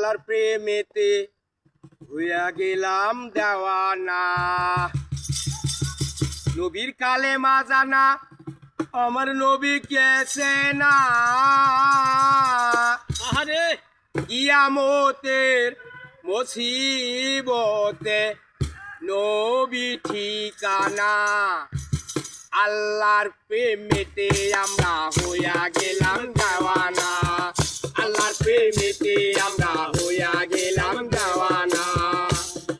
আল্লাহর প্রেমেতে হইয়া গেলাম দেওয়ানা। নবীর কালেমা জানা আমার নবী কেছে না। আহারে কিয়ামতের মুসিবতে নবী ঠিকানা। আল্লাহর প্রেমেতে আমরা হইয়া গেলাম দেওয়ানা। আল্লাহর প্রেমেতে আমরা হইয়া গেলাম দেওয়ানা।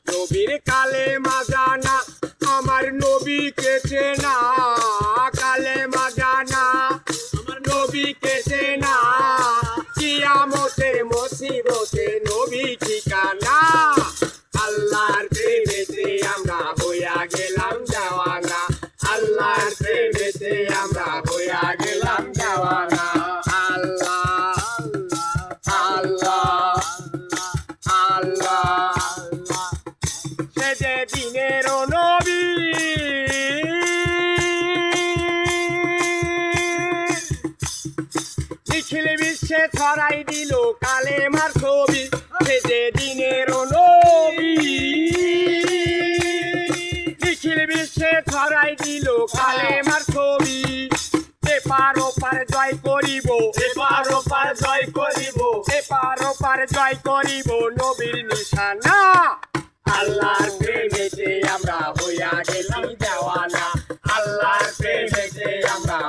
নবীর কালেমা জানা আমার নবী কেছে না। কালেমা জানা আমার নবী কেছে না। কিয়ামতের মুসিবতে নবী ঠিকানা। আল্লাহর প্রেমেতে আমরা হইয়া গেলাম দেওয়ানা। আল্লাহর প্রেমেতে আমরা হইয়া গেলাম দেওয়ানা। আল্লাহ আল্লাহ আল্লাহ সে যে দিনের নবী নিখিল বিশ্বে ছড়াই দিল কালেমার ছবি। সে যে দিনের নবী নিখিল বিশ্বে ছড়াই দিল কালেমার ছবি। এপার ওপার জয় করিব, এপার ওপার জয় করিব, এপার ওপার জয় করিব নবীর নিশানা। আল্লাহর প্রেমেতে আমরা হইয়া গেলাম দেওয়ানা। আল্লাহর প্রেমেতে আমরা